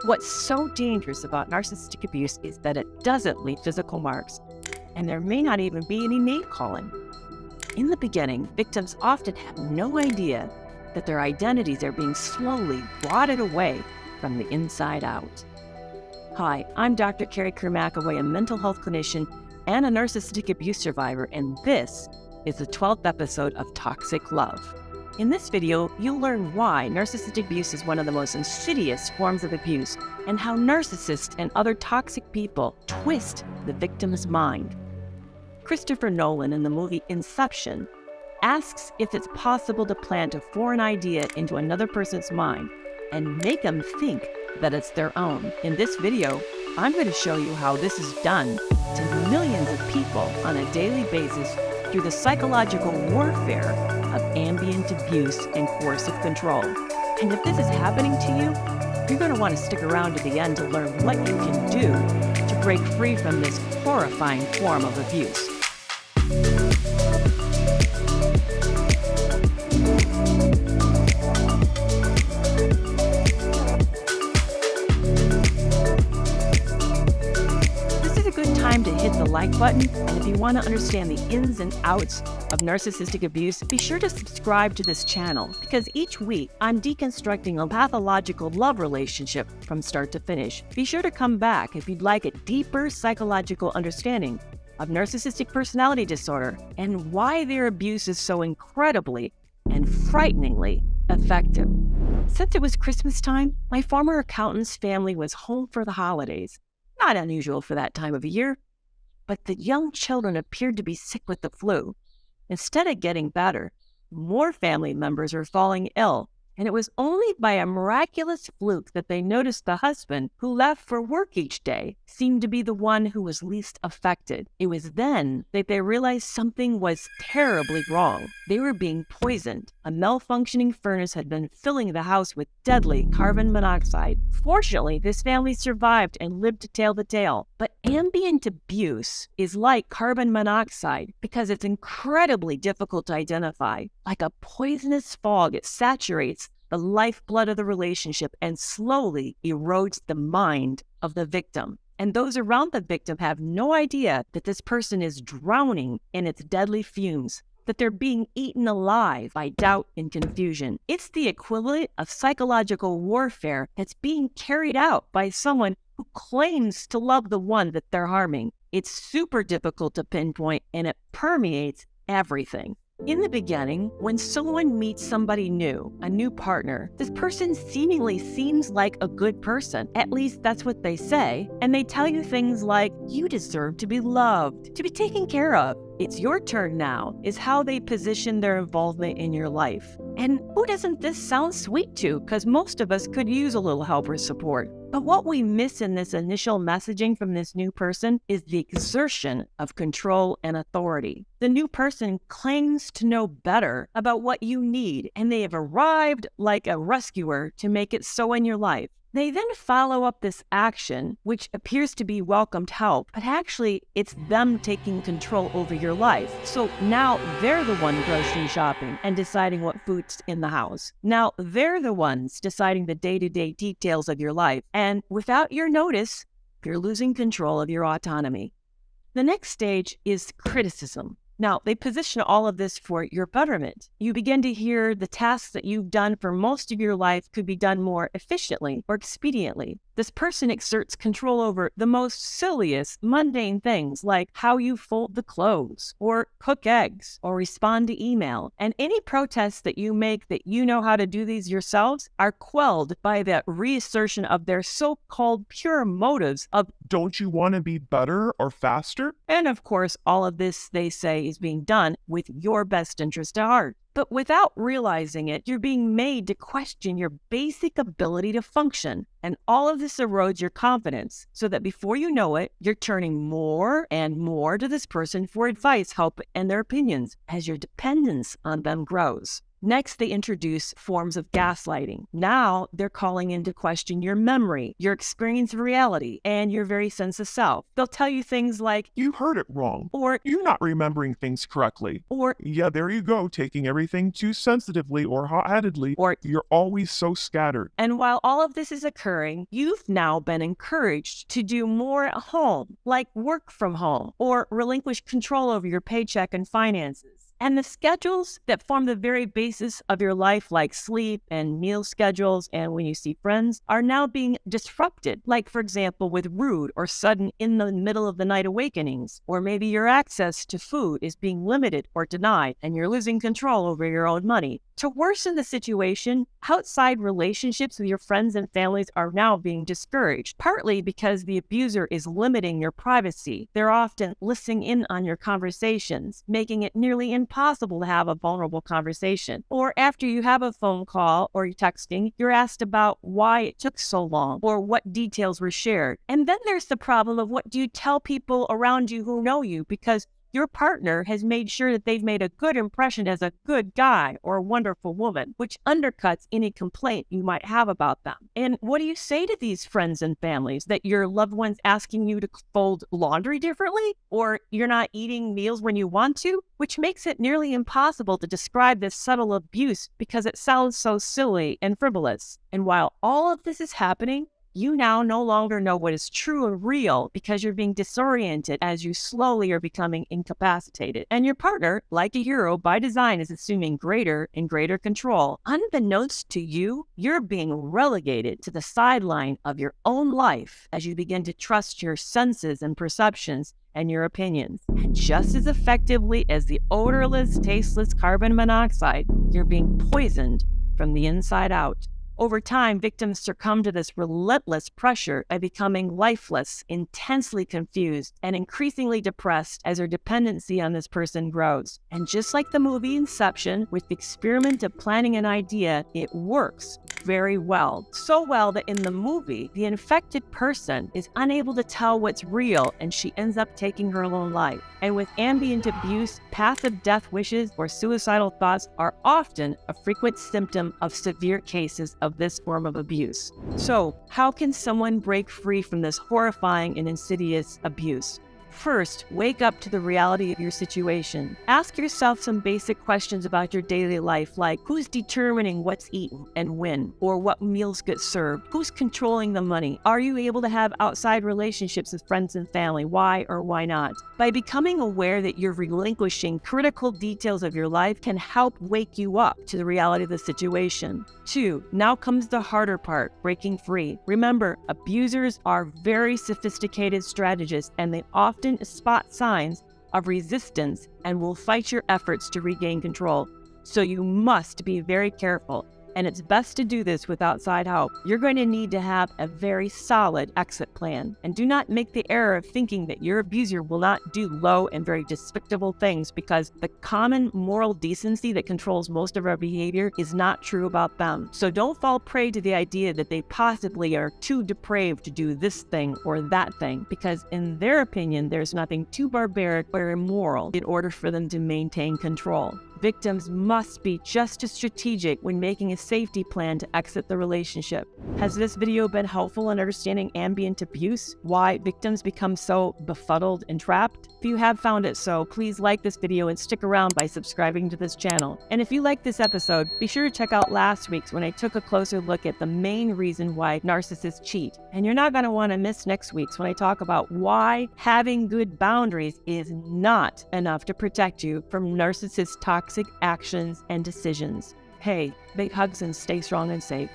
What's so dangerous about narcissistic abuse is that it doesn't leave physical marks, and there may not even be any name-calling. In the beginning, victims often have no idea that their identities are being slowly rotted away from the inside out. Hi, I'm Dr. Kerry Kerr McAvoy, a mental health clinician and a narcissistic abuse survivor, and this is the 12th episode of Toxic Love. In this video, you'll learn why narcissistic abuse is one of the most insidious forms of abuse and how narcissists and other toxic people twist the victim's mind. Christopher Nolan in the movie Inception asks if it's possible to plant a foreign idea into another person's mind and make them think that it's their own. In this video, I'm going to show you how this is done to millions of people on a daily basis through the psychological warfare of ambient abuse and coercive control. And if this is happening to you, you're going to want to stick around to the end to learn what you can do to break free from this horrifying form of abuse. To hit the like button, and if you want to understand the ins and outs of narcissistic abuse, be sure to subscribe to this channel, because each week I'm deconstructing a pathological love relationship from start to finish. Be sure to come back if you'd like a deeper psychological understanding of narcissistic personality disorder and why their abuse is so incredibly and frighteningly effective. Since it was Christmas time, my former accountant's family was home for the holidays. Not unusual for that time of year, but the young children appeared to be sick with the flu. Instead of getting better, more family members were falling ill, and it was only by a miraculous fluke that they noticed the husband, who left for work each day, seemed to be the one who was least affected. It was then that they realized something was terribly wrong. They were being poisoned. A malfunctioning furnace had been filling the house with deadly carbon monoxide. Fortunately, this family survived and lived to tell the tale. But ambient abuse is like carbon monoxide because it's incredibly difficult to identify. Like a poisonous fog, it saturates the lifeblood of the relationship and slowly erodes the mind of the victim. And those around the victim have no idea that this person is drowning in its deadly fumes, that they're being eaten alive by doubt and confusion. It's the equivalent of psychological warfare that's being carried out by someone who claims to love the one that they're harming. It's super difficult to pinpoint, and it permeates everything. In the beginning, when someone meets somebody new, a new partner, this person seemingly seems like a good person. At least that's what they say. And they tell you things like, you deserve to be loved, to be taken care of. It's your turn now, is how they position their involvement in your life. And who doesn't this sound sweet to? Because most of us could use a little help or support. But what we miss in this initial messaging from this new person is the exertion of control and authority. The new person claims to know better about what you need, and they have arrived like a rescuer to make it so in your life. They then follow up this action, which appears to be welcomed help, but actually it's them taking control over your life. So now they're the one grocery shopping and deciding what food's in the house. Now they're the ones deciding the day-to-day details of your life. And without your notice, you're losing control of your autonomy. The next stage is criticism. Now, they position all of this for your betterment. You begin to hear the tasks that you've done for most of your life could be done more efficiently or expediently. This person exerts control over the most silliest, mundane things like how you fold the clothes, or cook eggs, or respond to email. And any protests that you make that you know how to do these yourselves are quelled by the reassertion of their so-called pure motives of, don't you want to be better or faster? And of course, all of this, they say, is being done with your best interest at heart. But without realizing it, you're being made to question your basic ability to function. And all of this erodes your confidence, so that before you know it, you're turning more and more to this person for advice, help, and their opinions as your dependence on them grows. Next, they introduce forms of gaslighting. Now, they're calling into question your memory, your experience of reality, and your very sense of self. They'll tell you things like, You heard it wrong. or, You're not remembering things correctly. or, Yeah, there you go, taking everything too sensitively or hot-headedly. or, You're always so scattered. and while all of this is occurring, you've now been encouraged to do more at home, like work from home, or relinquish control over your paycheck and finances. And the schedules that form the very basis of your life, like sleep and meal schedules and when you see friends, are now being disrupted. Like, for example, with rude or sudden in the middle of the night awakenings. Or maybe your access to food is being limited or denied and you're losing control over your own money. To worsen the situation, outside relationships with your friends and families are now being discouraged, partly because the abuser is limiting your privacy. They're often listening in on your conversations, making it nearly impossible to have a vulnerable conversation. Or after you have a phone call or you're texting, you're asked about why it took so long or what details were shared. And then there's the problem of what do you tell people around you who know you, because your partner has made sure that they've made a good impression as a good guy or a wonderful woman, which undercuts any complaint you might have about them. And what do you say to these friends and families? That your loved one's asking you to fold laundry differently? Or you're not eating meals when you want to? Which makes it nearly impossible to describe this subtle abuse because it sounds so silly and frivolous. And while all of this is happening, you now no longer know what is true and real because you're being disoriented as you slowly are becoming incapacitated. And your partner, like a hero by design, is assuming greater and greater control. Unbeknownst to you, you're being relegated to the sideline of your own life as you begin to trust your senses and perceptions and your opinions. And just as effectively as the odorless, tasteless carbon monoxide, you're being poisoned from the inside out. Over time, victims succumb to this relentless pressure by becoming lifeless, intensely confused, and increasingly depressed as their dependency on this person grows. And just like the movie Inception, with the experiment of planning an idea, it works very well. So well that in the movie, the infected person is unable to tell what's real and she ends up taking her own life. And with ambient abuse, passive death wishes or suicidal thoughts are often a frequent symptom of severe cases of this form of abuse. So, how can someone break free from this horrifying and insidious abuse? First, wake up to the reality of your situation. Ask yourself some basic questions about your daily life, like who's determining what's eaten and when, or what meals get served? Who's controlling the money? Are you able to have outside relationships with friends and family? Why or why not? By becoming aware that you're relinquishing critical details of your life can help wake you up to the reality of the situation. 2, now comes the harder part, breaking free. Remember, abusers are very sophisticated strategists and they often spot signs of resistance and will fight your efforts to regain control. So you must be very careful. And it's best to do this with outside help. You're going to need to have a very solid exit plan. And do not make the error of thinking that your abuser will not do low and very despicable things, because the common moral decency that controls most of our behavior is not true about them. So don't fall prey to the idea that they possibly are too depraved to do this thing or that thing, because in their opinion, there's nothing too barbaric or immoral in order for them to maintain control. Victims must be just as strategic when making a safety plan to exit the relationship. Has this video been helpful in understanding ambient abuse? Why victims become so befuddled and trapped? If you have found it so, please like this video and stick around by subscribing to this channel. And if you like this episode, be sure to check out last week's when I took a closer look at the main reason why narcissists cheat. And you're not going to want to miss next week's when I talk about why having good boundaries is not enough to protect you from narcissist toxic actions and decisions. Hey, big hugs and stay strong and safe.